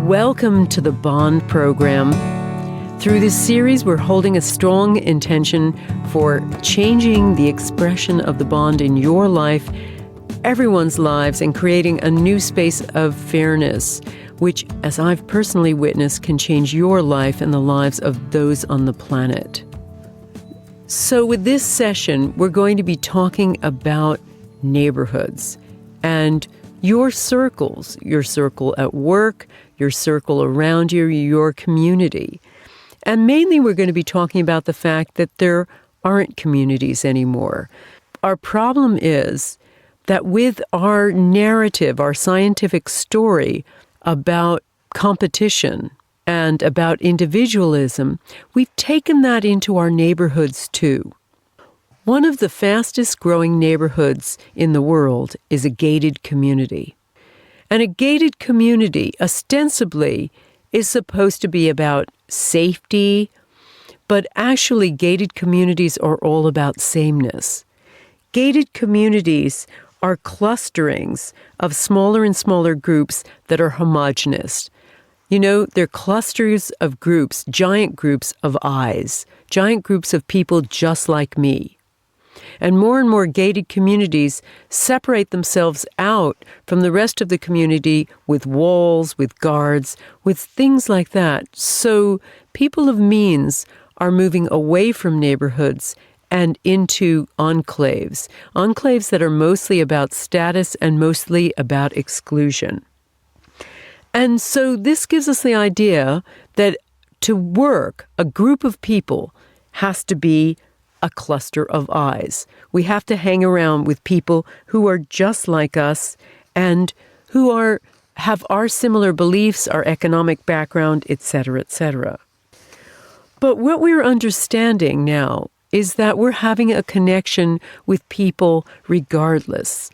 Welcome to the Bond Program. Through this series, we're holding a strong intention for changing the expression of the bond in your life, everyone's lives, and creating a new space of fairness, which, as I've personally witnessed, can change your life and the lives of those on the planet. So with this session, we're going to be talking about neighborhoods and your circles, your circle at work, your circle around you, your community. And mainly we're going to be talking about the fact that there aren't communities anymore. Our problem is that with our narrative, our scientific story about competition and about individualism, we've taken that into our neighborhoods too. One of the fastest growing neighborhoods in the world is a gated community. And a gated community, ostensibly, is supposed to be about safety, but actually gated communities are all about sameness. Gated communities are clusterings of smaller and smaller groups that are homogenous. You know, they're clusters of groups, giant groups of eyes, giant groups of people just like me. And more gated communities separate themselves out from the rest of the community with walls, with guards, with things like that. So people of means are moving away from neighborhoods and into enclaves that are mostly about status and mostly about exclusion. And so this gives us the idea that to work, a group of people has to be a cluster of eyes. We have to hang around with people who are just like us and who have our similar beliefs, our economic background, etc., etc. But what we're understanding now is that we're having a connection with people regardless.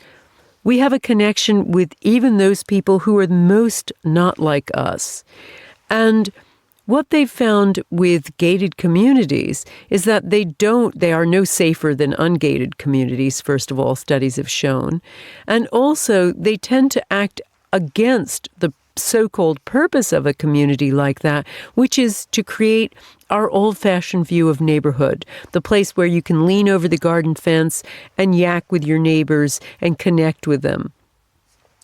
We have a connection with even those people who are most not like us. And what they've found with gated communities is that they are no safer than ungated communities, first of all, studies have shown. And also, they tend to act against the so-called purpose of a community like that, which is to create our old-fashioned view of neighborhood, the place where you can lean over the garden fence and yak with your neighbors and connect with them.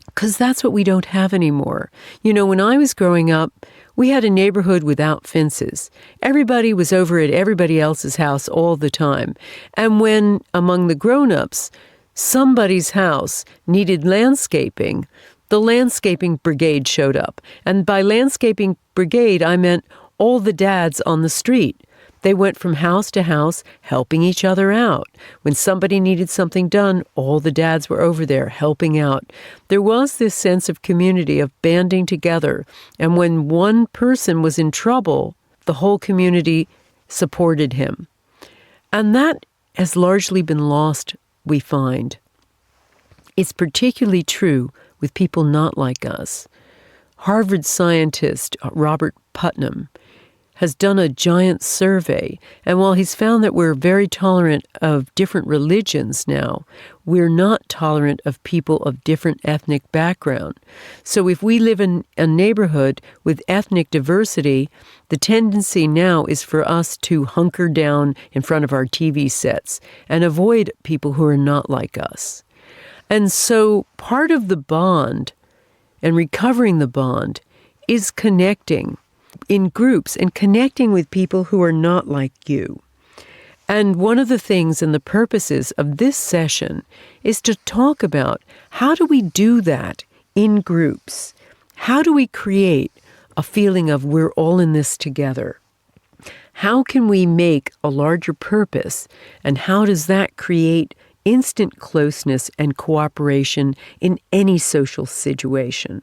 Because that's what we don't have anymore. You know, when I was growing up, we had a neighborhood without fences. Everybody was over at everybody else's house all the time. And when, among the grown-ups, somebody's house needed landscaping, the landscaping brigade showed up. And by landscaping brigade, I meant all the dads on the street. They went from house to house, helping each other out. When somebody needed something done, all the dads were over there helping out. There was this sense of community, of banding together. And when one person was in trouble, the whole community supported him. And that has largely been lost, we find. It's particularly true with people not like us. Harvard scientist Robert Putnam has done a giant survey, and while he's found that we're very tolerant of different religions now, we're not tolerant of people of different ethnic background. So if we live in a neighborhood with ethnic diversity, the tendency now is for us to hunker down in front of our TV sets and avoid people who are not like us. And so part of the bond and recovering the bond is connecting in groups and connecting with people who are not like you. And one of the things and the purposes of this session is to talk about how do we do that in groups? How do we create a feeling of we're all in this together? How can we make a larger purpose? And how does that create instant closeness and cooperation in any social situation?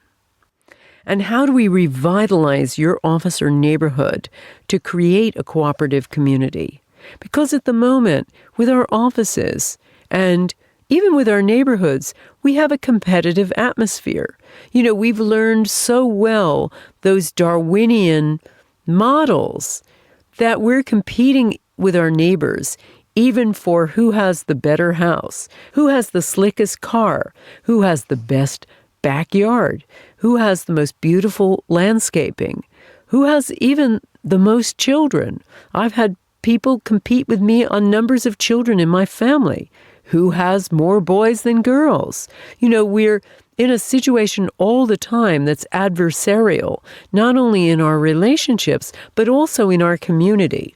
And how do we revitalize your office or neighborhood to create a cooperative community? Because at the moment, with our offices and even with our neighborhoods, we have a competitive atmosphere. You know, we've learned so well those Darwinian models that we're competing with our neighbors, even for who has the better house, who has the slickest car, who has the best backyard? Who has the most beautiful landscaping? Who has even the most children? I've had people compete with me on numbers of children in my family. Who has more boys than girls? We're in a situation all the time that's adversarial, not only in our relationships, but also in our community.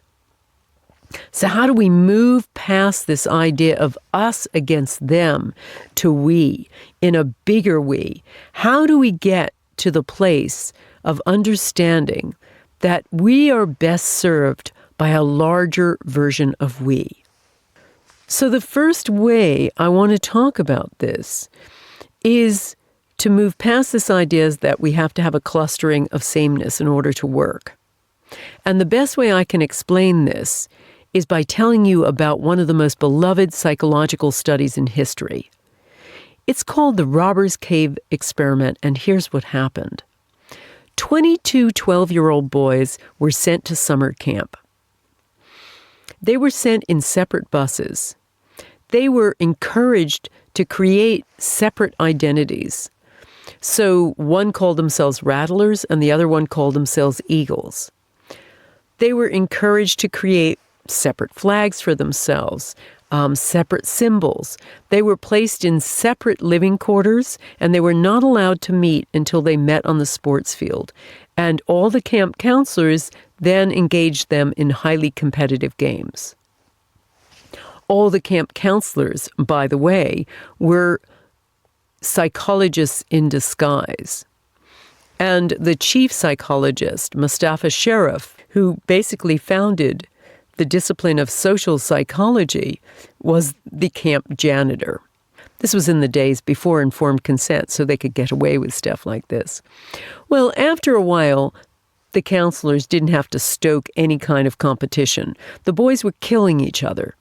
So how do we move past this idea of us against them to we, in a bigger we? How do we get to the place of understanding that we are best served by a larger version of we? So the first way I want to talk about this is to move past this idea that we have to have a clustering of sameness in order to work. And the best way I can explain this is by telling you about one of the most beloved psychological studies in history. It's called the Robbers Cave Experiment, and here's what happened. 22 12-year-old boys were sent to summer camp. They were sent in separate buses. They were encouraged to create separate identities. So one called themselves Rattlers and the other one called themselves Eagles. They were encouraged to create separate flags for themselves, separate symbols. They were placed in separate living quarters, and they were not allowed to meet until they met on the sports field. And all the camp counselors then engaged them in highly competitive games. All the camp counselors, by the way, were psychologists in disguise. And the chief psychologist, Mustafa Sharif, who basically founded the discipline of social psychology, was the camp janitor. This was in the days before informed consent, so they could get away with stuff like this. Well, after a while, the counselors didn't have to stoke any kind of competition. The boys were killing each other.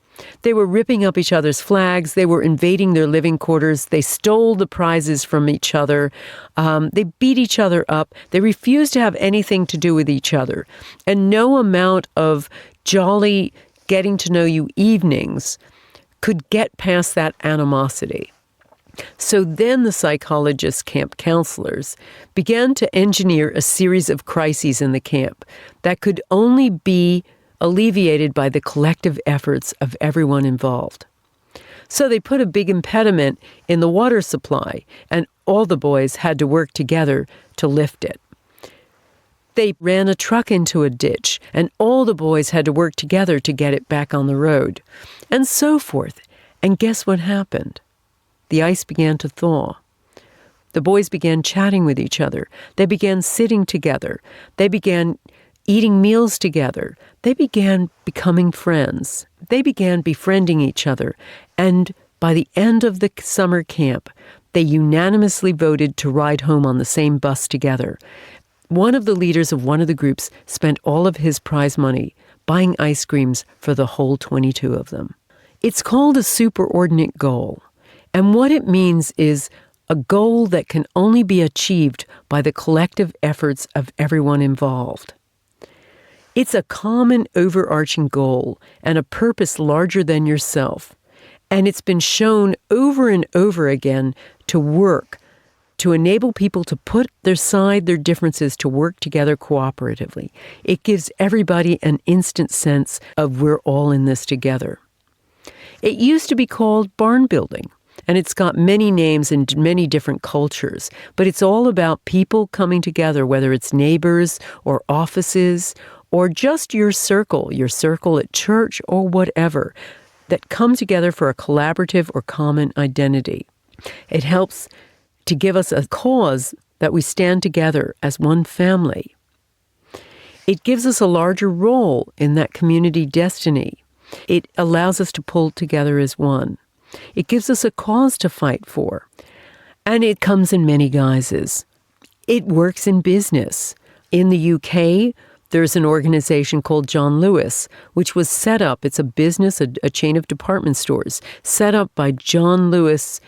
They were ripping up each other's flags. They were invading their living quarters. They stole the prizes from each other. They beat each other up. They refused to have anything to do with each other. And no amount of jolly getting-to-know-you evenings could get past that animosity. So then the psychologists, camp counselors, began to engineer a series of crises in the camp that could only be alleviated by the collective efforts of everyone involved. So they put a big impediment in the water supply, and all the boys had to work together to lift it. They ran a truck into a ditch, and all the boys had to work together to get it back on the road, and so forth. And guess what happened? The ice began to thaw. The boys began chatting with each other. They began sitting together. They began eating meals together. They began becoming friends. They began befriending each other. And by the end of the summer camp, they unanimously voted to ride home on the same bus together. One of the leaders of one of the groups spent all of his prize money buying ice creams for the whole 22 of them. It's called a superordinate goal. And what it means is a goal that can only be achieved by the collective efforts of everyone involved. It's a common overarching goal and a purpose larger than yourself. And it's been shown over and over again to work, to enable people to put aside their differences to work together cooperatively. It gives everybody an instant sense of we're all in this together. It used to be called barn building, and it's got many names in many different cultures, but it's all about people coming together, whether it's neighbors or offices or just your circle at church or whatever, that come together for a collaborative or common identity. It helps to give us a cause that we stand together as one family. It gives us a larger role in that community destiny. It allows us to pull together as one. It gives us a cause to fight for. And it comes in many guises. It works in business. In the UK, there's an organization called John Lewis, which was set up, it's a business, a chain of department stores, set up by John Lewis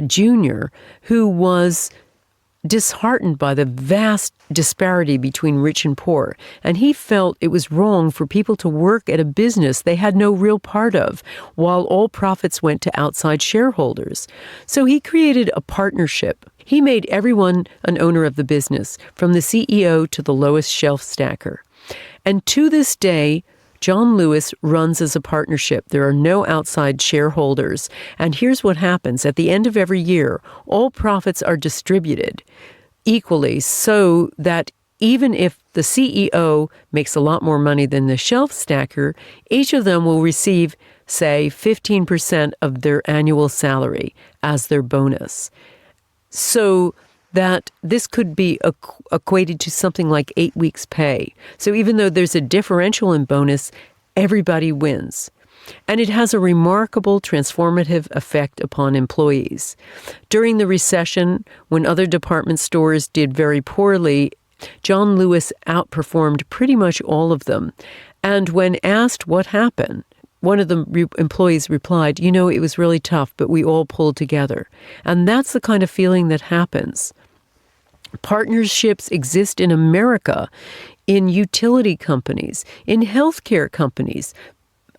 Jr., who was disheartened by the vast disparity between rich and poor, and he felt it was wrong for people to work at a business they had no real part of, while all profits went to outside shareholders. So he created a partnership. He made everyone an owner of the business, from the CEO to the lowest shelf stacker. And to this day, John Lewis runs as a partnership. There are no outside shareholders. And here's what happens. At the end of every year, all profits are distributed equally so that even if the CEO makes a lot more money than the shelf stacker, each of them will receive, say, 15% of their annual salary as their bonus. So that this could be equated to something like 8 weeks' pay. So even though there's a differential in bonus, everybody wins. And it has a remarkable transformative effect upon employees. During the recession, when other department stores did very poorly, John Lewis outperformed pretty much all of them. And when asked what happened, one of the employees replied, it was really tough, but we all pulled together. And that's the kind of feeling that happens. Partnerships exist in America, in utility companies, in healthcare companies.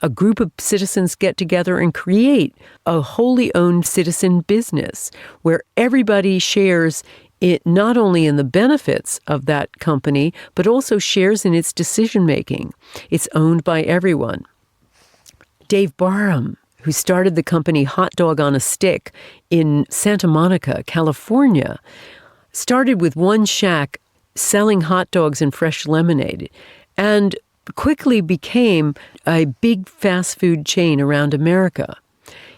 A group of citizens get together and create a wholly owned citizen business where everybody shares it not only in the benefits of that company, but also shares in its decision-making. It's owned by everyone. Dave Barham, who started the company Hot Dog on a Stick in Santa Monica, California, started with one shack selling hot dogs and fresh lemonade and quickly became a big fast food chain around America.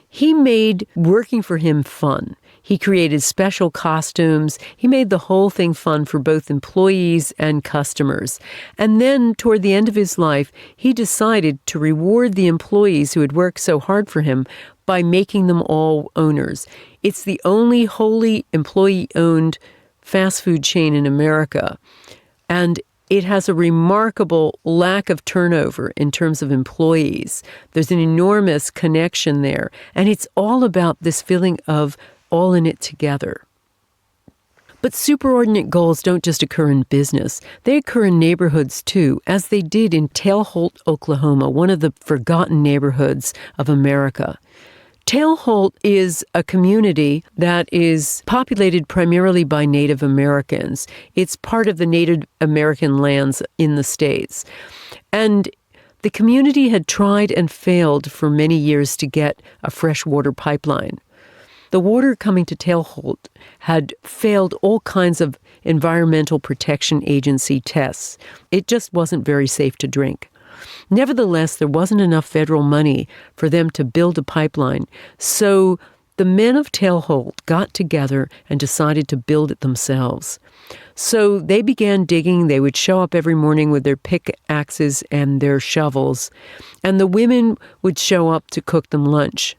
He made working for him fun. He created special costumes. He made the whole thing fun for both employees and customers. And then, toward the end of his life, he decided to reward the employees who had worked so hard for him by making them all owners. It's the only wholly employee-owned fast food chain in America. And it has a remarkable lack of turnover in terms of employees. There's an enormous connection there. And it's all about this feeling of all in it together. But superordinate goals don't just occur in business. They occur in neighborhoods too, as they did in Tailholt, Oklahoma, one of the forgotten neighborhoods of America. Tailholt is a community that is populated primarily by Native Americans. It's part of the Native American lands in the States. And the community had tried and failed for many years to get a freshwater pipeline. The water coming to Tailholt had failed all kinds of Environmental Protection Agency tests. It just wasn't very safe to drink. Nevertheless, there wasn't enough federal money for them to build a pipeline, so the men of Tailholt got together and decided to build it themselves. So they began digging. They would show up every morning with their pickaxes and their shovels, and the women would show up to cook them lunch.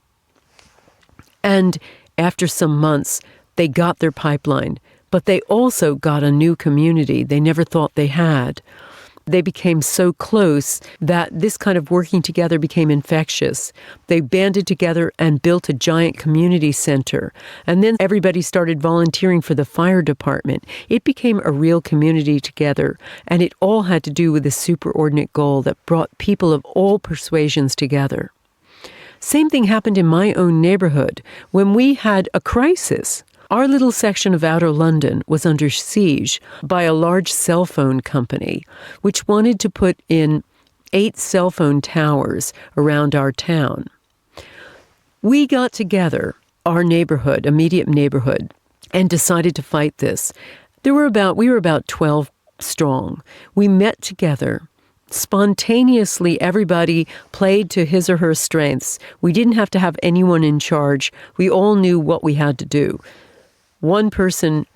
And after some months, they got their pipeline, but they also got a new community they never thought they had. They became so close that this kind of working together became infectious. They banded together and built a giant community center. And then everybody started volunteering for the fire department. It became a real community together. And it all had to do with a superordinate goal that brought people of all persuasions together. Same thing happened in my own neighborhood. When we had a crisis, our little section of outer London was under siege by a large cell phone company, which wanted to put in 8 cell phone towers around our town. We got together, our neighborhood, immediate neighborhood, and decided to fight this. We were about 12 strong. We met together. Spontaneously, everybody played to his or her strengths. We didn't have to have anyone in charge. We all knew what we had to do. One person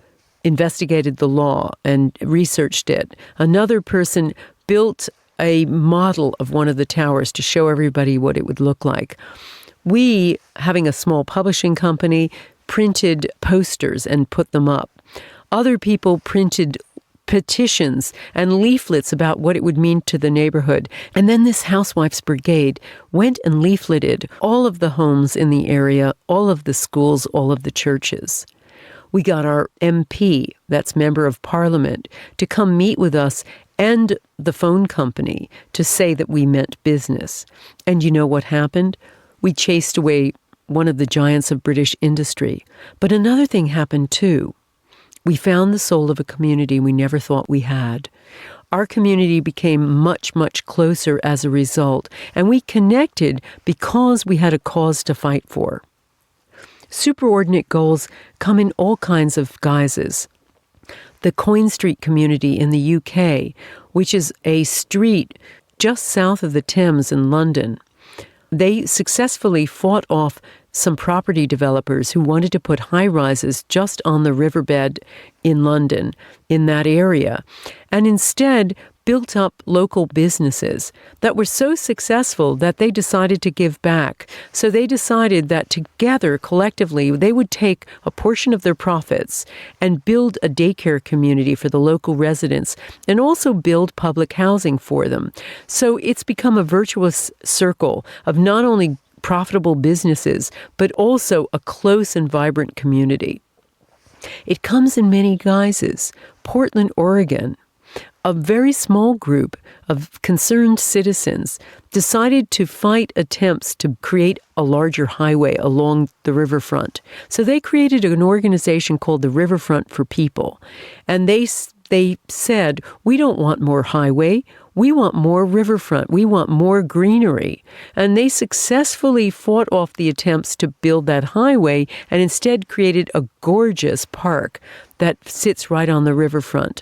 investigated the law and researched it. Another person built a model of one of the towers to show everybody what it would look like. We, having a small publishing company, printed posters and put them up. Other people printed petitions and leaflets about what it would mean to the neighborhood. And then this Housewives Brigade went and leafleted all of the homes in the area, all of the schools, all of the churches. We got our MP, that's Member of Parliament, to come meet with us and the phone company to say that we meant business. And you know what happened? We chased away one of the giants of British industry. But another thing happened too. We found the soul of a community we never thought we had. Our community became much, much closer as a result, and we connected because we had a cause to fight for. Superordinate goals come in all kinds of guises. The Coin Street community in the UK, which is a street just south of the Thames in London, they successfully fought off some property developers who wanted to put high-rises just on the riverbed in London, in that area, and instead built up local businesses that were so successful that they decided to give back. So they decided that together, collectively, they would take a portion of their profits and build a daycare community for the local residents and also build public housing for them. So it's become a virtuous circle of not only profitable businesses, but also a close and vibrant community. It comes in many guises. Portland, Oregon, a very small group of concerned citizens decided to fight attempts to create a larger highway along the riverfront. So they created an organization called the Riverfront for People. And they said, we don't want more highway, we want more riverfront, we want more greenery. And they successfully fought off the attempts to build that highway and instead created a gorgeous park that sits right on the riverfront.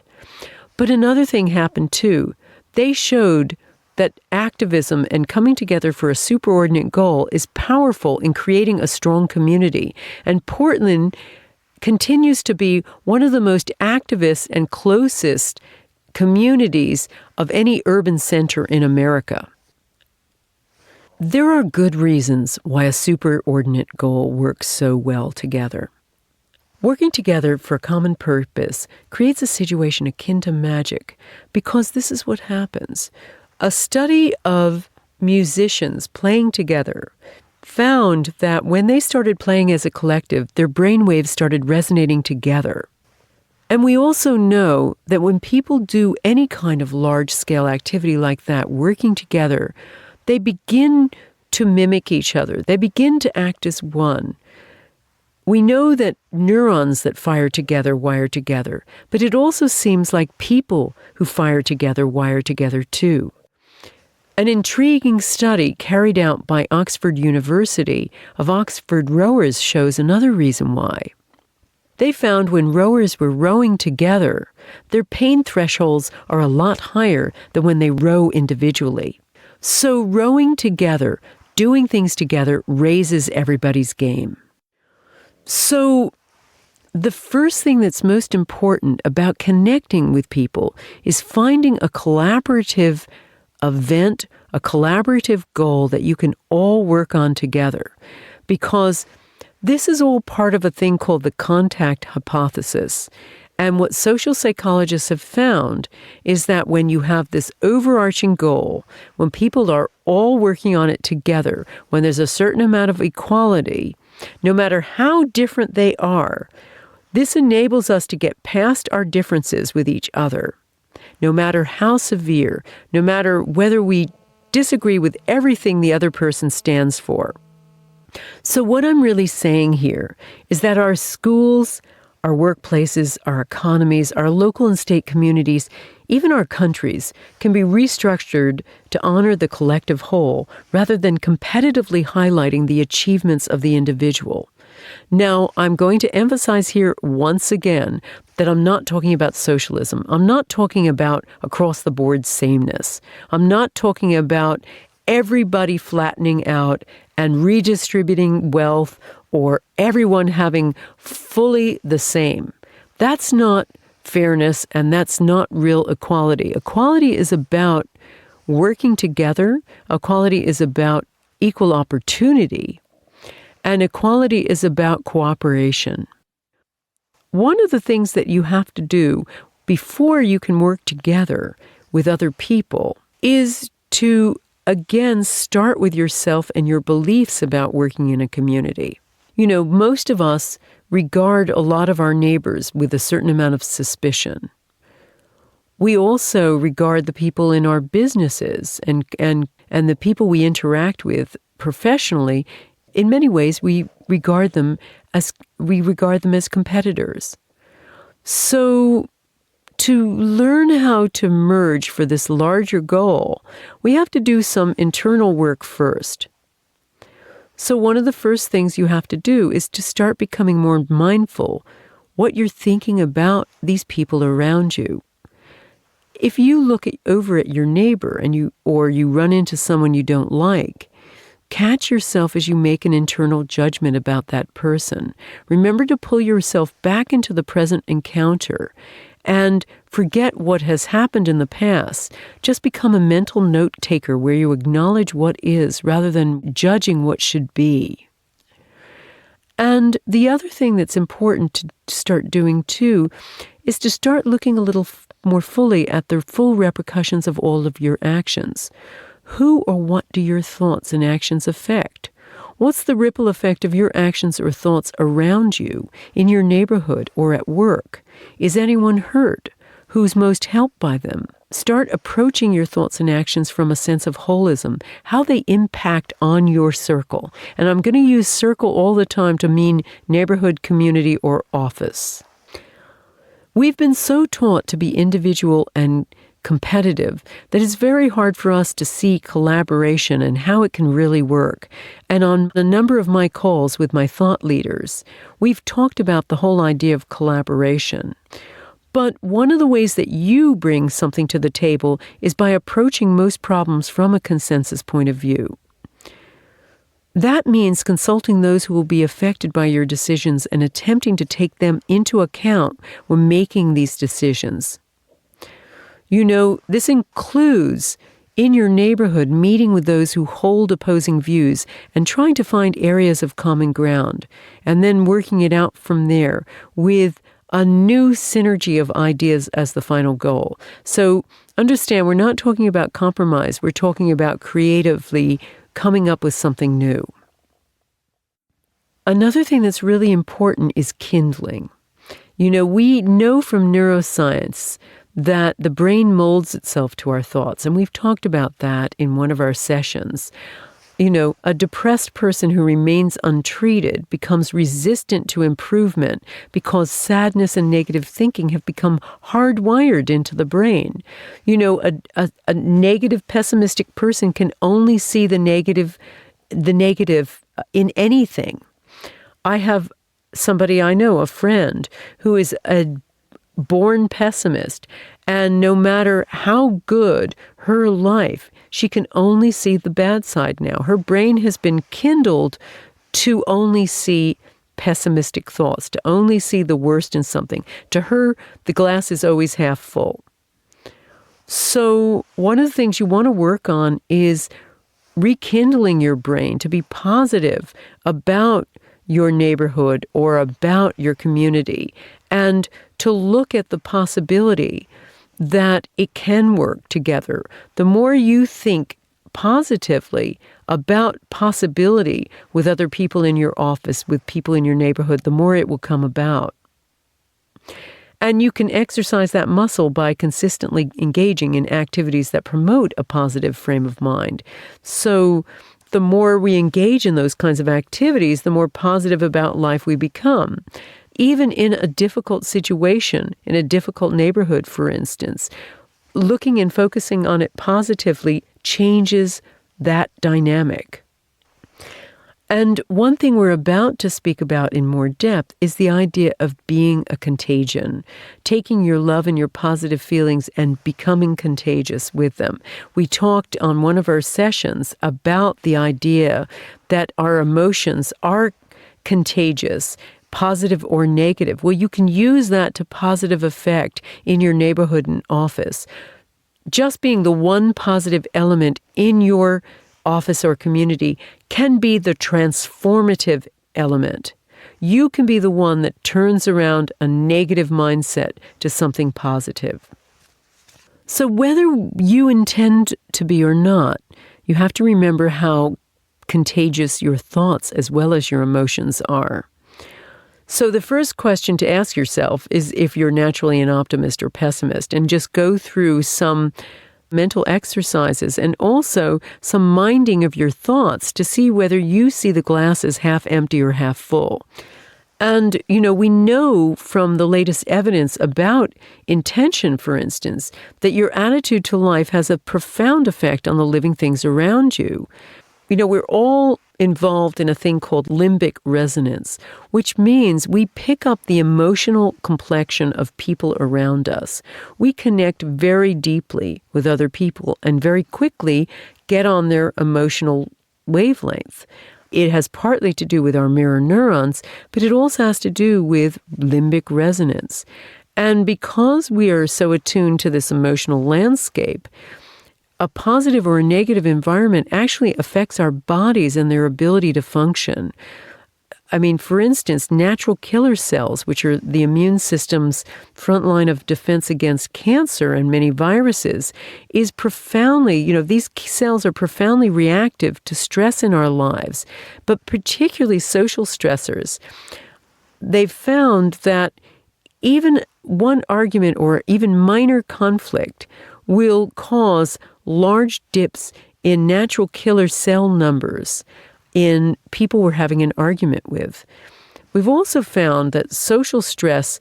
But another thing happened too. They showed that activism and coming together for a superordinate goal is powerful in creating a strong community. And Portland continues to be one of the most activist and closest communities of any urban center in America. There are good reasons why a superordinate goal works so well together. Working together for a common purpose creates a situation akin to magic because this is what happens. A study of musicians playing together found that when they started playing as a collective, their brainwaves started resonating together. And we also know that when people do any kind of large-scale activity like that, working together, they begin to mimic each other. They begin to act as one. We know that neurons that fire together wire together, but it also seems like people who fire together wire together too. An intriguing study carried out by Oxford University of Oxford rowers shows another reason why. They found when rowers were rowing together, their pain thresholds are a lot higher than when they row individually. So rowing together, doing things together, raises everybody's game. So the first thing that's most important about connecting with people is finding a collaborative event, a collaborative goal that you can all work on together. Because this is all part of a thing called the contact hypothesis. And what social psychologists have found is that when you have this overarching goal, when people are all working on it together, when there's a certain amount of equality, no matter how different they are, this enables us to get past our differences with each other. No matter how severe, no matter whether we disagree with everything the other person stands for. So what I'm really saying here is that our schools, our workplaces, our economies, our local and state communities, even our countries, can be restructured to honor the collective whole rather than competitively highlighting the achievements of the individual. Now, I'm going to emphasize here once again that I'm not talking about socialism. I'm not talking about across-the-board sameness. I'm not talking about everybody flattening out and redistributing wealth or everyone having fully the same. That's not fairness, and that's not real equality. Equality is about working together. Equality is about equal opportunity. And equality is about cooperation. One of the things that you have to do before you can work together with other people is to, again, start with yourself and your beliefs about working in a community. Most of us regard a lot of our neighbors with a certain amount of suspicion. We also regard the people in our businesses and the people we interact with professionally. In many ways, we regard them as competitors. So to learn how to merge for this larger goal, we have to do some internal work first. So one of the first things you have to do is to start becoming more mindful what you're thinking about these people around you. If you look over at your neighbor or you run into someone you don't like, catch yourself as you make an internal judgment about that person. Remember to pull yourself back into the present encounter and forget what has happened in the past. Just become a mental note taker where you acknowledge what is rather than judging what should be. And the other thing that's important to start doing too is to start looking a little more fully at the full repercussions of all of your actions. Who or what do your thoughts and actions affect? What's the ripple effect of your actions or thoughts around you, in your neighborhood or at work? Is anyone hurt? Who's most helped by them? Start approaching your thoughts and actions from a sense of holism, how they impact on your circle. And I'm going to use circle all the time to mean neighborhood, community, or office. We've been so taught to be individual and competitive that it's very hard for us to see collaboration and how it can really work. And on a number of my calls with my thought leaders, we've talked about the whole idea of collaboration. But one of the ways that you bring something to the table is by approaching most problems from a consensus point of view. That means consulting those who will be affected by your decisions and attempting to take them into account when making these decisions. This includes, in your neighborhood, meeting with those who hold opposing views and trying to find areas of common ground, and then working it out from there with a new synergy of ideas as the final goal. So understand, we're not talking about compromise. We're talking about creatively coming up with something new. Another thing that's really important is kindling. We know from neuroscience that the brain molds itself to our thoughts, and we've talked about that in one of our sessions. A depressed person who remains untreated becomes resistant to improvement because sadness and negative thinking have become hardwired into the brain. A negative, pessimistic person can only see the negative in anything. I have somebody I know, a friend, who is a born pessimist, and no matter how good her life, she can only see the bad side now. Her brain has been kindled to only see pessimistic thoughts, to only see the worst in something. To her, the glass is always half full. So one of the things you want to work on is rekindling your brain to be positive about your neighborhood or about your community, and to look at the possibility that it can work together. The more you think positively about possibility with other people in your office, with people in your neighborhood, the more it will come about. And you can exercise that muscle by consistently engaging in activities that promote a positive frame of mind. So the more we engage in those kinds of activities, the more positive about life we become. Even in a difficult situation, in a difficult neighborhood, for instance, looking and focusing on it positively changes that dynamic. And one thing we're about to speak about in more depth is the idea of being a contagion, taking your love and your positive feelings and becoming contagious with them. We talked on one of our sessions about the idea that our emotions are contagious, positive or negative. Well, you can use that to positive effect in your neighborhood and office. Just being the one positive element in your office or community can be the transformative element. You can be the one that turns around a negative mindset to something positive. So whether you intend to be or not, you have to remember how contagious your thoughts as well as your emotions are. So the first question to ask yourself is if you're naturally an optimist or pessimist, and just go through some mental exercises and also some minding of your thoughts to see whether you see the glass as half empty or half full. And, we know from the latest evidence about intention, for instance, that your attitude to life has a profound effect on the living things around you. We're all involved in a thing called limbic resonance, which means we pick up the emotional complexion of people around us. We connect very deeply with other people and very quickly get on their emotional wavelength. It has partly to do with our mirror neurons, but it also has to do with limbic resonance. And because we are so attuned to this emotional landscape, a positive or a negative environment actually affects our bodies and their ability to function. For instance, natural killer cells, which are the immune system's front line of defense against cancer and many viruses, is profoundly, these cells are profoundly reactive to stress in our lives, but particularly social stressors. They've found that even one argument or even minor conflict will cause large dips in natural killer cell numbers in people we're having an argument with. We've also found that social stress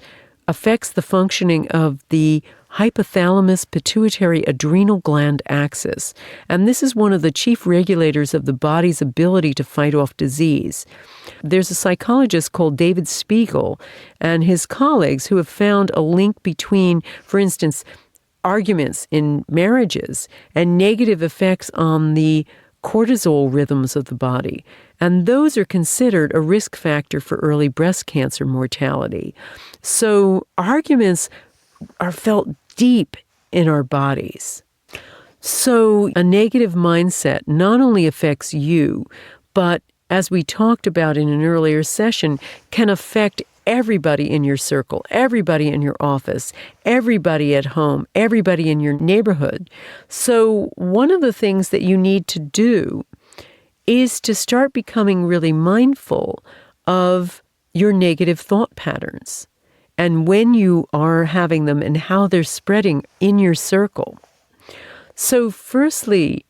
affects the functioning of the hypothalamus pituitary adrenal gland axis, and this is one of the chief regulators of the body's ability to fight off disease. There's a psychologist called David Spiegel and his colleagues who have found a link between, for instance, arguments in marriages and negative effects on the cortisol rhythms of the body. And those are considered a risk factor for early breast cancer mortality. So arguments are felt deep in our bodies. So a negative mindset not only affects you, but as we talked about in an earlier session, can affect everybody in your circle, everybody in your office, everybody at home, everybody in your neighborhood. So one of the things that you need to do is to start becoming really mindful of your negative thought patterns and when you are having them and how they're spreading in your circle. So firstly,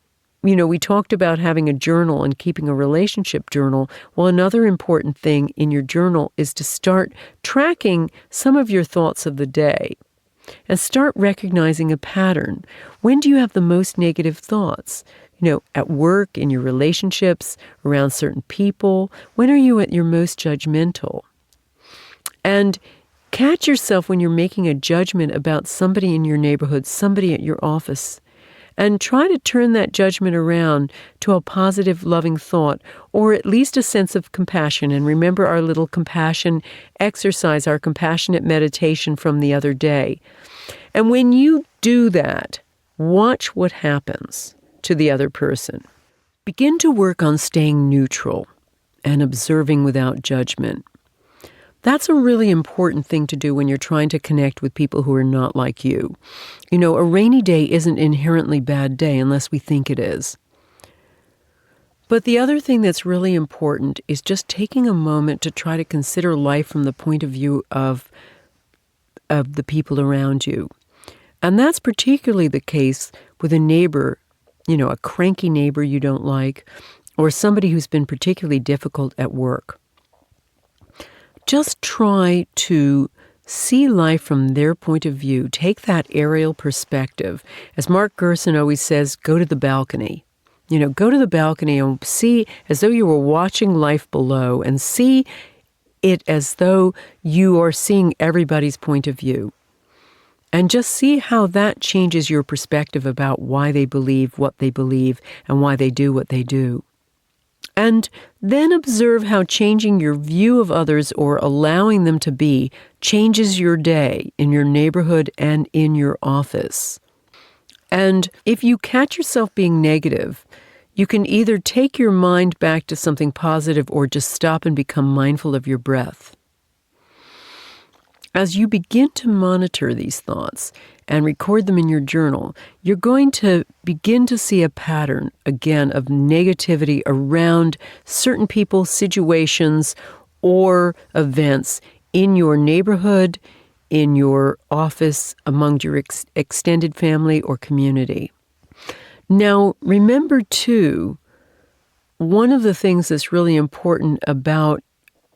we talked about having a journal and keeping a relationship journal. Well, another important thing in your journal is to start tracking some of your thoughts of the day and start recognizing a pattern. When do you have the most negative thoughts? At work, in your relationships, around certain people. When are you at your most judgmental? And catch yourself when you're making a judgment about somebody in your neighborhood, somebody at your office. And try to turn that judgment around to a positive, loving thought, or at least a sense of compassion. And remember our little compassion exercise, our compassionate meditation from the other day. And when you do that, watch what happens to the other person. Begin to work on staying neutral and observing without judgment. That's a really important thing to do when you're trying to connect with people who are not like you. A rainy day isn't inherently bad day unless we think it is. But the other thing that's really important is just taking a moment to try to consider life from the point of view of the people around you. And that's particularly the case with a neighbor, a cranky neighbor you don't like, or somebody who's been particularly difficult at work. Just try to see life from their point of view. Take that aerial perspective. As Mark Gerson always says, go to the balcony. Go to the balcony and see as though you were watching life below and see it as though you are seeing everybody's point of view. And just see how that changes your perspective about why they believe what they believe and why they do what they do. And then observe how changing your view of others or allowing them to be changes your day in your neighborhood and in your office. And if you catch yourself being negative, you can either take your mind back to something positive or just stop and become mindful of your breath. As you begin to monitor these thoughts and record them in your journal, you're going to begin to see a pattern, again, of negativity around certain people, situations, or events in your neighborhood, in your office, among your extended family or community. Now, remember, too, one of the things that's really important about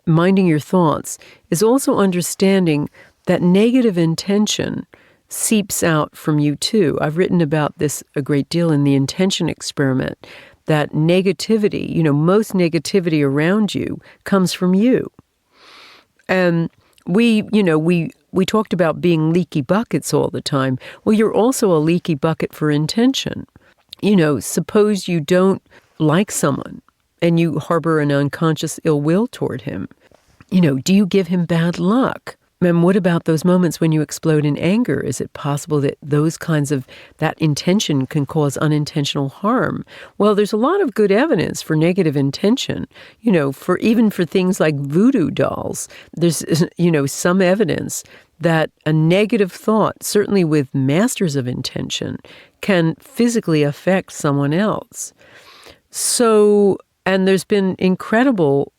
minding your thoughts is also understanding that negative intention seeps out from you too. I've written about this a great deal in the intention experiment, that negativity, most negativity around you comes from you. And we talked about being leaky buckets all the time. Well, you're also a leaky bucket for intention. Suppose you don't like someone and you harbor an unconscious ill will toward him. Do you give him bad luck? And what about those moments when you explode in anger? Is it possible that that intention can cause unintentional harm? Well, there's a lot of good evidence for negative intention, for things like voodoo dolls. There's, some evidence that a negative thought, certainly with masters of intention, can physically affect someone else. So, and there's been incredible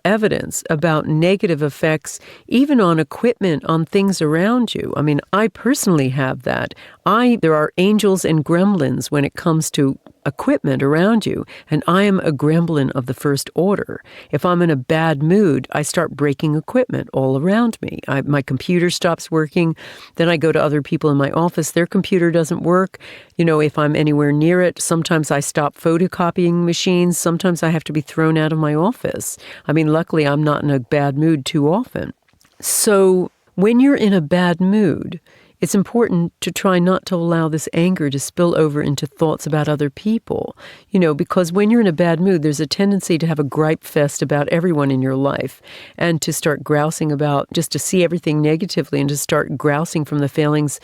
evidence about negative effects, even on equipment, on things around you. I mean, I personally have that. There are angels and gremlins when it comes to equipment around you, and I am a gremlin of the first order. If I'm in a bad mood, I start breaking equipment all around me. My computer stops working, then I go to other people in my office, their computer doesn't work. If I'm anywhere near it, sometimes I stop photocopying machines, sometimes I have to be thrown out of my office. I mean, luckily I'm not in a bad mood too often. So when you're in a bad mood, it's important to try not to allow this anger to spill over into thoughts about other people, because when you're in a bad mood, there's a tendency to have a gripe fest about everyone in your life and to start grousing just to see everything negatively and to start grousing from the failings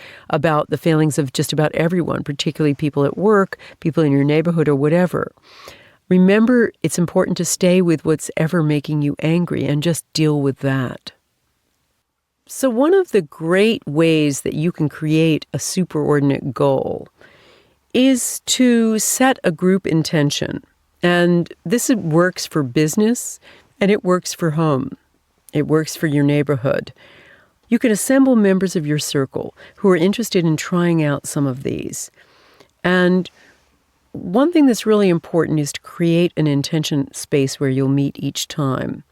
of just about everyone, particularly people at work, people in your neighborhood or whatever. Remember, it's important to stay with what's ever making you angry and just deal with that. So one of the great ways that you can create a superordinate goal is to set a group intention. And this works for business and it works for home. It works for your neighborhood. You can assemble members of your circle who are interested in trying out some of these. And one thing that's really important is to create an intention space where you'll meet each time.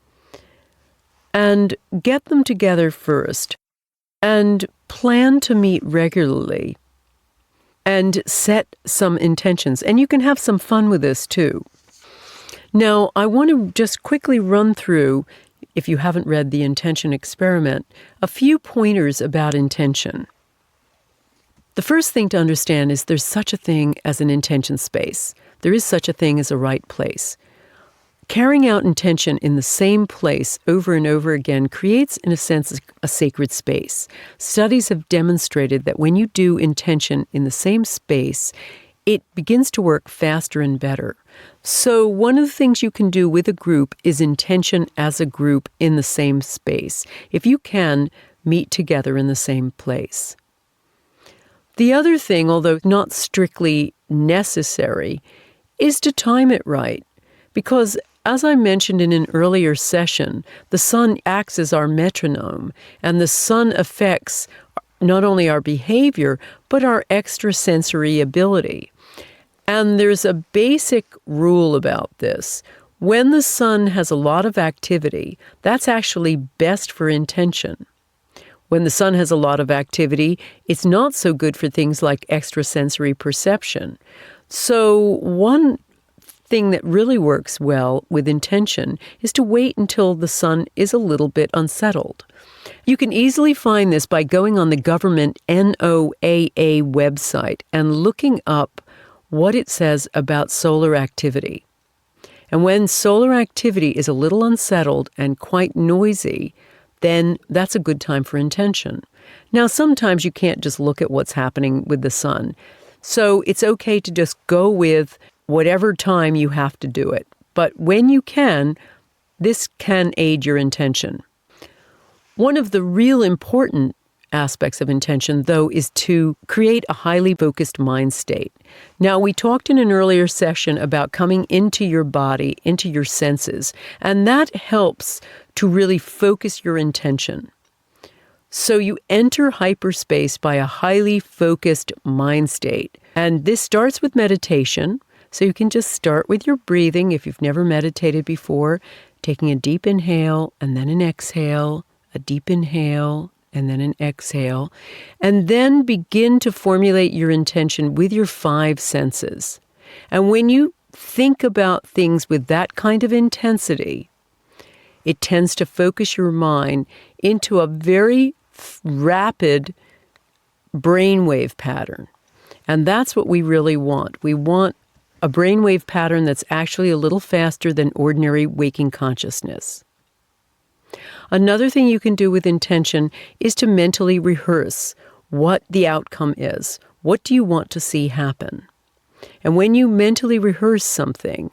And get them together first and plan to meet regularly and set some intentions. And you can have some fun with this too. Now, I want to just quickly run through, if you haven't read the Intention Experiment, a few pointers about intention. The first thing to understand is there's such a thing as an intention space. There is such a thing as a right place. Carrying out intention in the same place over and over again creates, in a sense, a sacred space. Studies have demonstrated that when you do intention in the same space, it begins to work faster and better. So one of the things you can do with a group is intention as a group in the same space, if you can meet together in the same place. The other thing, although not strictly necessary, is to time it right. Because as I mentioned in an earlier session, the sun acts as our metronome, and the sun affects not only our behavior, but our extrasensory ability. And there's a basic rule about this. When the sun has a lot of activity, that's actually best for intention. When the sun has a lot of activity, it's not so good for things like extrasensory perception. So one thing that really works well with intention is to wait until the sun is a little bit unsettled. You can easily find this by going on the government NOAA website and looking up what it says about solar activity. And when solar activity is a little unsettled and quite noisy, then that's a good time for intention. Now, sometimes you can't just look at what's happening with the sun. So it's okay to just go with whatever time you have to do it. But when you can, this can aid your intention. One of the real important aspects of intention, though, is to create a highly focused mind state. Now, we talked in an earlier session about coming into your body, into your senses, and that helps to really focus your intention. So you enter hyperspace by a highly focused mind state. And this starts with meditation. So you can just start with your breathing if you've never meditated before, taking a deep inhale and then an exhale, a deep inhale and then an exhale, and then begin to formulate your intention with your 5 senses. And when you think about things with that kind of intensity, it tends to focus your mind into a very rapid brainwave pattern. And that's what we really want. We want a brainwave pattern that's actually a little faster than ordinary waking consciousness. Another thing you can do with intention is to mentally rehearse what the outcome is. What do you want to see happen? And when you mentally rehearse something,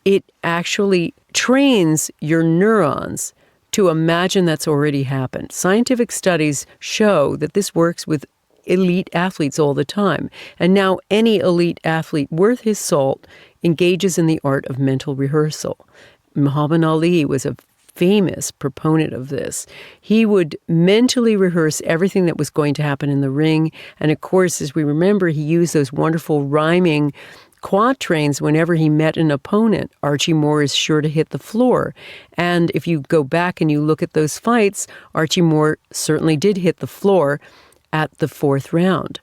it actually trains your neurons to imagine that's already happened. Scientific studies show that this works with elite athletes all the time. And now any elite athlete worth his salt engages in the art of mental rehearsal. Muhammad Ali was a famous proponent of this. He would mentally rehearse everything that was going to happen in the ring. And of course, as we remember, he used those wonderful rhyming quatrains whenever he met an opponent. Archie Moore is sure to hit the floor. And if you go back and you look at those fights, Archie Moore certainly did hit the floor at the 4th round.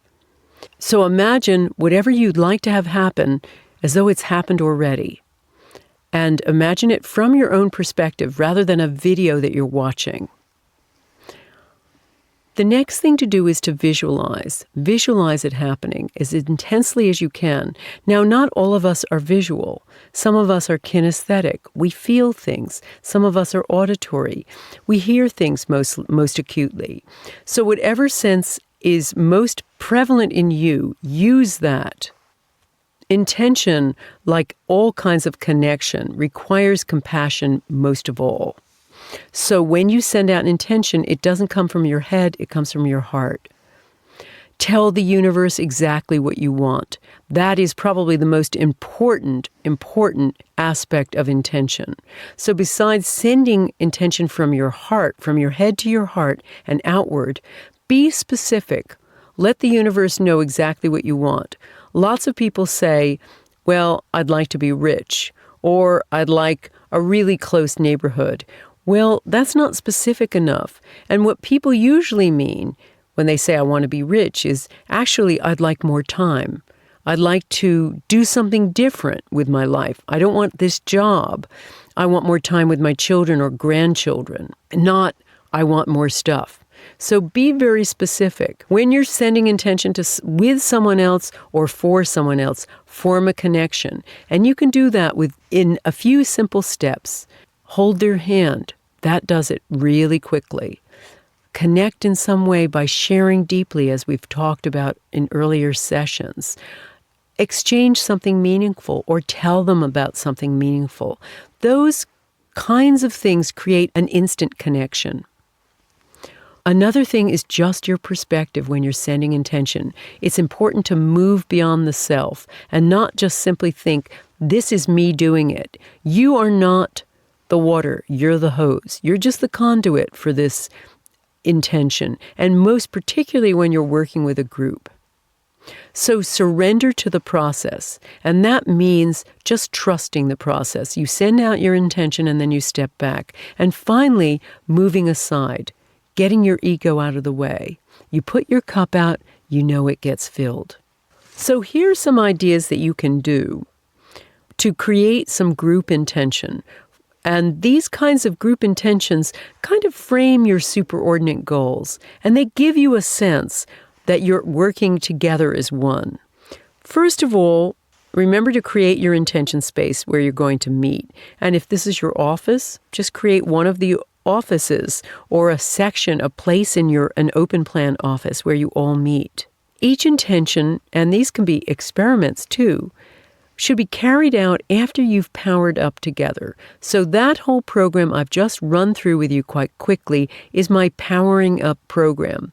So imagine whatever you'd like to have happen as though it's happened already. And imagine it from your own perspective rather than a video that you're watching. The next thing to do is to visualize. Visualize it happening as intensely as you can. Now, not all of us are visual. Some of us are kinesthetic. We feel things. Some of us are auditory. We hear things most acutely. So whatever sense is most prevalent in you, use that. Intention, like all kinds of connection, requires compassion most of all. So when you send out an intention, it doesn't come from your head, it comes from your heart. Tell the universe exactly what you want. That is probably the most important aspect of intention. So besides sending intention from your heart, from your head to your heart and outward, be specific. Let the universe know exactly what you want. Lots of people say, well, I'd like to be rich, or I'd like a really close neighborhood. Well, that's not specific enough. And what people usually mean when they say I want to be rich is actually I'd like more time. I'd like to do something different with my life. I don't want this job. I want more time with my children or grandchildren, not I want more stuff. So be very specific. When you're sending intention with someone else or for someone else, form a connection. And you can do that in a few simple steps. Hold their hand. That does it really quickly. Connect in some way by sharing deeply, as we've talked about in earlier sessions. Exchange something meaningful or tell them about something meaningful. Those kinds of things create an instant connection. Another thing is just your perspective when you're sending intention. It's important to move beyond the self and not just simply think, this is me doing it. You are not the water, you're the hose. You're just the conduit for this intention, and most particularly when you're working with a group. So surrender to the process, and that means just trusting the process. You send out your intention and then you step back. And finally, moving aside. Getting your ego out of the way. You put your cup out, you know it gets filled. So here's some ideas that you can do to create some group intention. And these kinds of group intentions kind of frame your superordinate goals, and they give you a sense that you're working together as one. First of all, remember to create your intention space where you're going to meet. And if this is your office, just create one of the offices or a section, a place in an open plan office where you all meet. Each intention, and these can be experiments too, should be carried out after you've powered up together. So that whole program I've just run through with you quite quickly is my Powering Up program.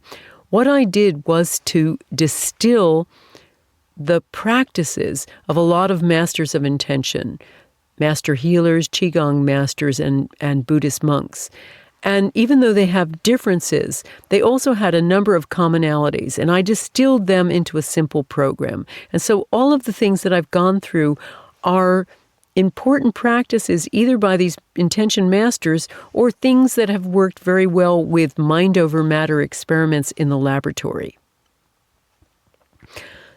What I did was to distill the practices of a lot of masters of intention, master healers, Qigong masters, and Buddhist monks. And even though they have differences, they also had a number of commonalities, and I distilled them into a simple program. And so all of the things that I've gone through are important practices either by these intention masters or things that have worked very well with mind over matter experiments in the laboratory.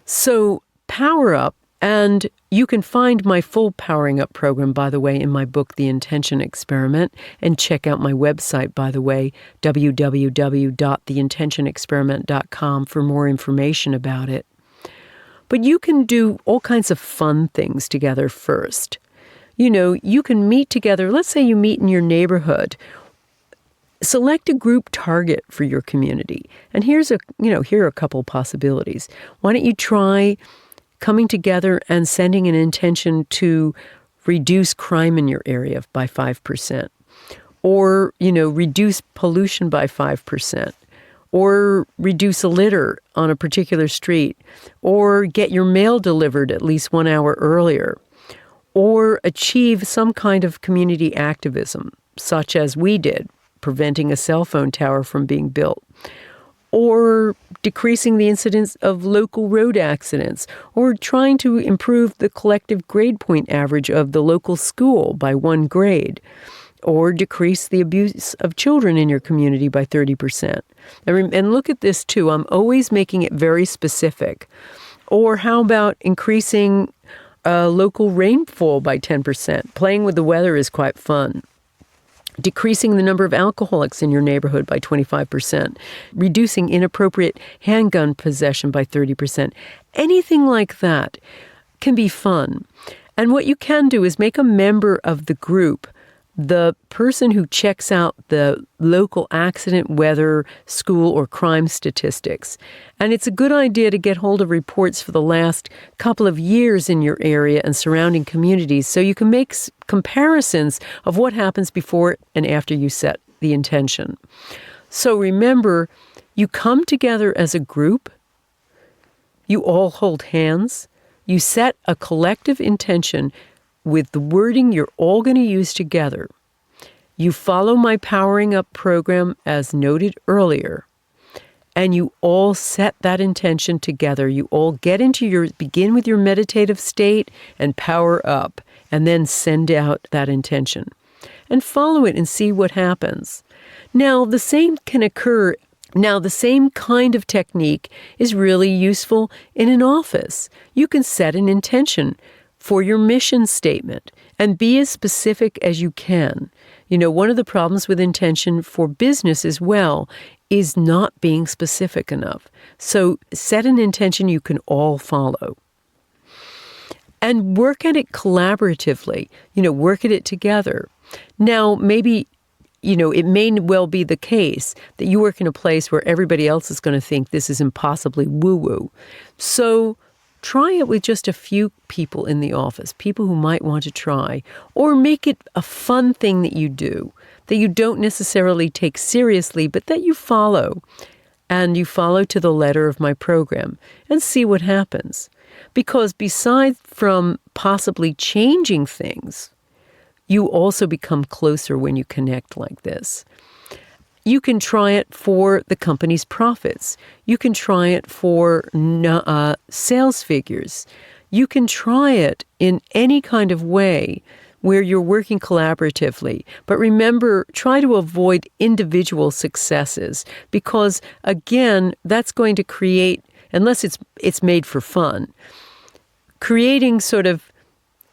So Power Up, and you can find my full Powering Up program, by the way, in my book, The Intention Experiment, and check out my website, by the way, www.theintentionexperiment.com for more information about it. But you can do all kinds of fun things together first. You know, you can meet together. Let's say you meet in your neighborhood. Select a group target for your community. And here are a couple possibilities. Why don't you try coming together and sending an intention to reduce crime in your area by 5%, or, reduce pollution by 5%, or reduce a litter on a particular street, or get your mail delivered at least 1 hour earlier, or achieve some kind of community activism, such as we did, preventing a cell phone tower from being built, or decreasing the incidence of local road accidents, or trying to improve the collective grade point average of the local school by 1 grade, or decrease the abuse of children in your community by 30%. And look at this too, I'm always making it very specific. Or how about increasing local rainfall by 10%? Playing with the weather is quite fun. Decreasing the number of alcoholics in your neighborhood by 25%, reducing inappropriate handgun possession by 30%. Anything like that can be fun. And what you can do is make a member of the group the person who checks out the local accident, weather, school, or crime statistics. And it's a good idea to get hold of reports for the last couple of years in your area and surrounding communities so you can make comparisons of what happens before and after you set the intention. So remember, you come together as a group, you all hold hands, you set a collective intention with the wording you're all going to use together. You follow my Powering Up program as noted earlier, and you all set that intention together. You all begin with your meditative state and power up, and then send out that intention. And follow it and see what happens. Now, the same kind of technique is really useful in an office. You can set an intention for your mission statement and be as specific as you can. You know, one of the problems with intention for business as well is not being specific enough. So set an intention you can all follow. And work at it collaboratively, work at it together. Now, maybe, it may well be the case that you work in a place where everybody else is going to think this is impossibly woo-woo. So try it with just a few people in the office, people who might want to try, or make it a fun thing that you do, that you don't necessarily take seriously, but that you follow. And you follow to the letter of my program and see what happens. Because besides from possibly changing things, you also become closer when you connect like this. You can try it for the company's profits. You can try it for sales figures. You can try it in any kind of way where you're working collaboratively. But remember, try to avoid individual successes because, again, that's going to create, unless it's made for fun, creating sort of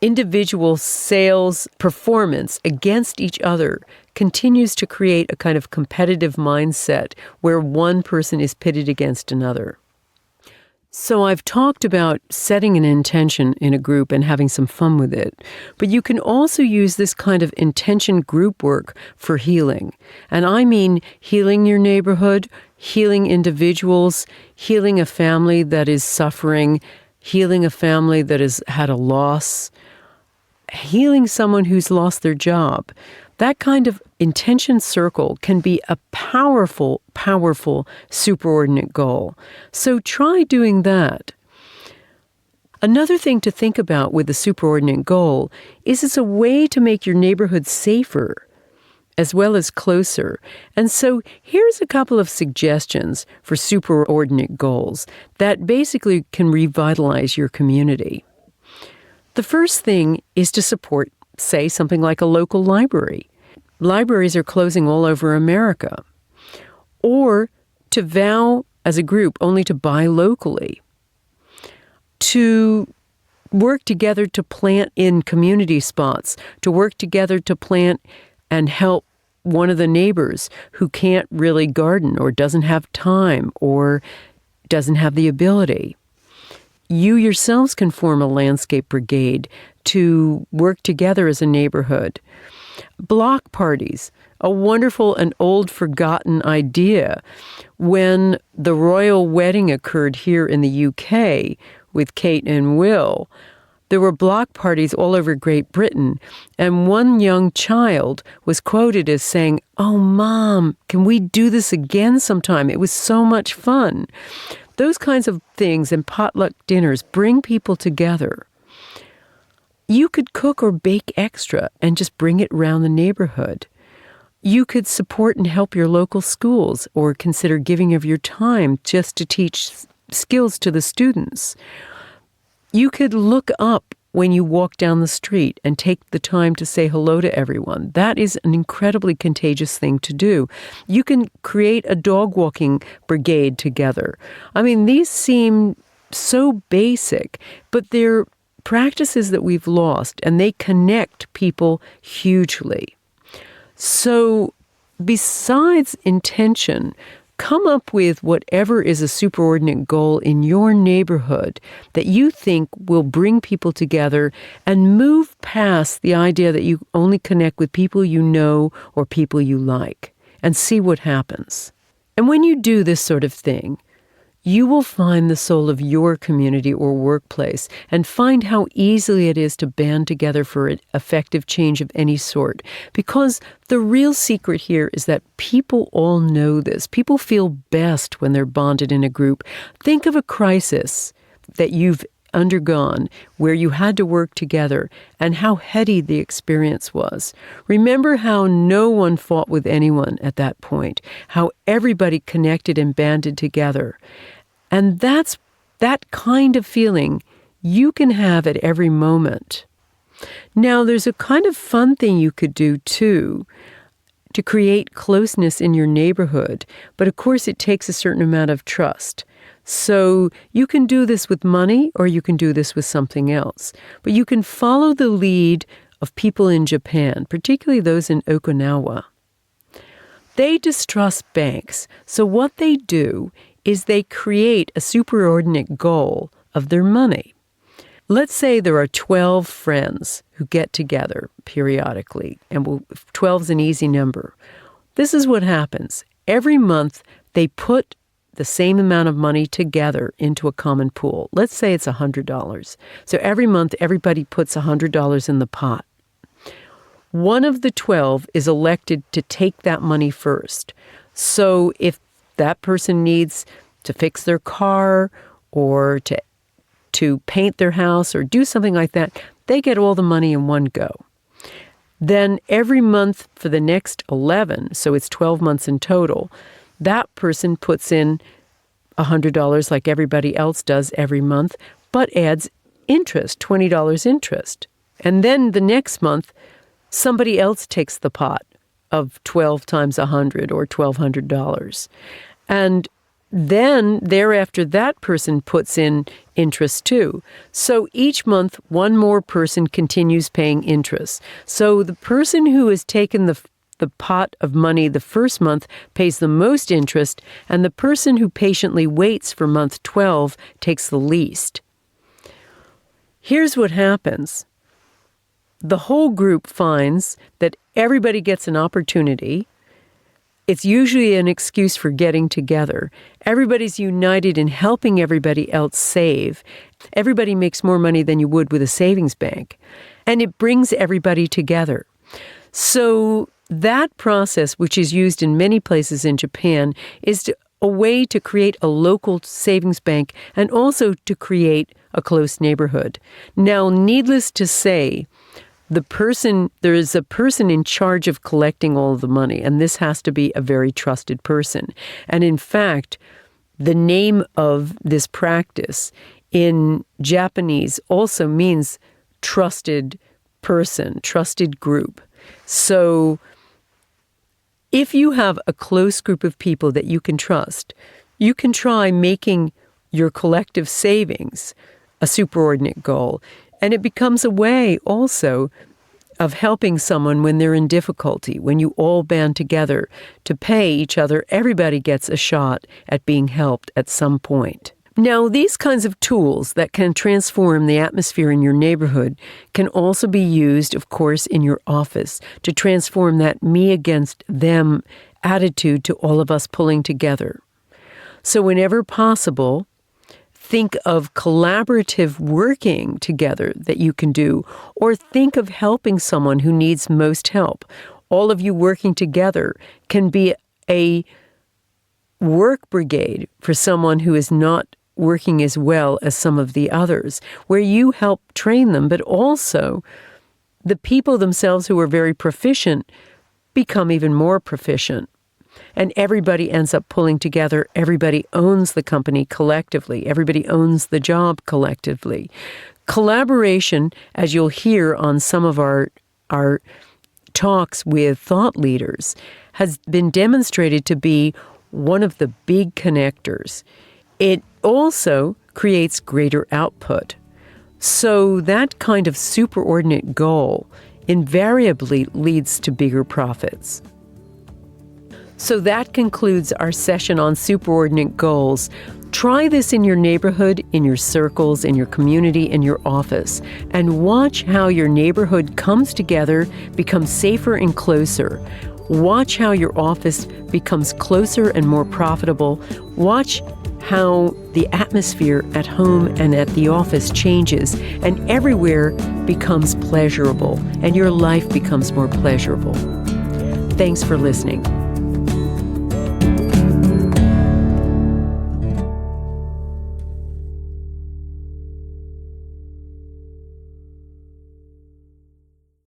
individual sales performance against each other continues to create a kind of competitive mindset where one person is pitted against another. So I've talked about setting an intention in a group and having some fun with it, but you can also use this kind of intention group work for healing. And I mean healing your neighborhood, healing individuals, healing a family that is suffering, healing a family that has had a loss, healing someone who's lost their job. That kind of intention circle can be a powerful, powerful superordinate goal. So try doing that. Another thing to think about with the superordinate goal is it's a way to make your neighborhood safer as well as closer. And so here's a couple of suggestions for superordinate goals that basically can revitalize your community. The first thing is to support, say, something like a local library. Libraries are closing all over America. Or to vow as a group only to buy locally. To work together to plant in community spots, to work together to plant and help one of the neighbors who can't really garden or doesn't have time or doesn't have the ability. You yourselves can form a landscape brigade to work together as a neighborhood. Block parties, a wonderful and old forgotten idea. When the royal wedding occurred here in the UK with Kate and Will, there were block parties all over Great Britain, and one young child was quoted as saying, "Oh, Mom, can we do this again sometime? It was so much fun." Those kinds of things and potluck dinners bring people together. You could cook or bake extra and just bring it around the neighborhood. You could support and help your local schools or consider giving of your time just to teach skills to the students. You could look up when you walk down the street and take the time to say hello to everyone. That is an incredibly contagious thing to do. You can create a dog walking brigade together. I mean, these seem so basic, but they're practices that we've lost, and they connect people hugely. So besides intention, come up with whatever is a superordinate goal in your neighborhood that you think will bring people together and move past the idea that you only connect with people you know or people you like, and see what happens. And when you do this sort of thing, you will find the soul of your community or workplace and find how easily it is to band together for an effective change of any sort. Because the real secret here is that people all know this. People feel best when they're bonded in a group. Think of a crisis that you've undergone where you had to work together and how heady the experience was. Remember how no one fought with anyone at that point, how everybody connected and banded together. And that's that kind of feeling you can have at every moment. Now, there's a kind of fun thing you could do too to create closeness in your neighborhood, but of course it takes a certain amount of trust. So you can do this with money or you can do this with something else. But you can follow the lead of people in Japan, particularly those in Okinawa. They distrust banks. So what they do is they create a superordinate goal of their money. Let's say there are 12 friends who get together periodically, and 12 is an easy number. This is what happens. Every month, they put the same amount of money together into a common pool. Let's say it's $100. So every month, everybody puts $100 in the pot. One of the 12 is elected to take that money first. So if that person needs to fix their car or to paint their house or do something like that, they get all the money in one go. Then every month for the next 11, so it's 12 months in total, that person puts in $100 like everybody else does every month, but adds interest, $20 interest. And then the next month, somebody else takes the pot of 12 times 100 or $1,200. And then thereafter, that person puts in interest too. So each month, one more person continues paying interest. So the person who has taken the pot of money the first month pays the most interest, and the person who patiently waits for month 12 takes the least. Here's what happens. The whole group finds that everybody gets an opportunity. It's usually an excuse for getting together. Everybody's united in helping everybody else save. Everybody makes more money than you would with a savings bank. And it brings everybody together. So that process, which is used in many places in Japan, is a way to create a local savings bank and also to create a close neighborhood. Now, needless to say, there is a person in charge of collecting all of the money, and this has to be a very trusted person. And in fact, the name of this practice in Japanese also means trusted person, trusted group. So if you have a close group of people that you can trust, you can try making your collective savings a superordinate goal. And it becomes a way also of helping someone when they're in difficulty. When you all band together to pay each other, everybody gets a shot at being helped at some point. Now, these kinds of tools that can transform the atmosphere in your neighborhood can also be used, of course, in your office to transform that me against them attitude to all of us pulling together. So whenever possible, think of collaborative working together that you can do, or think of helping someone who needs most help. All of you working together can be a work brigade for someone who is not working as well as some of the others, where you help train them, but also the people themselves who are very proficient become even more proficient. And everybody ends up pulling together. Everybody owns the company collectively. Everybody owns the job collectively. Collaboration, as you'll hear on some of our talks with thought leaders, has been demonstrated to be one of the big connectors. It also creates greater output. So that kind of superordinate goal invariably leads to bigger profits. So that concludes our session on superordinate goals. Try this in your neighborhood, in your circles, in your community, in your office, and watch how your neighborhood comes together, becomes safer and closer. Watch how your office becomes closer and more profitable. Watch how the atmosphere at home and at the office changes, and everywhere becomes pleasurable, and your life becomes more pleasurable. Thanks for listening.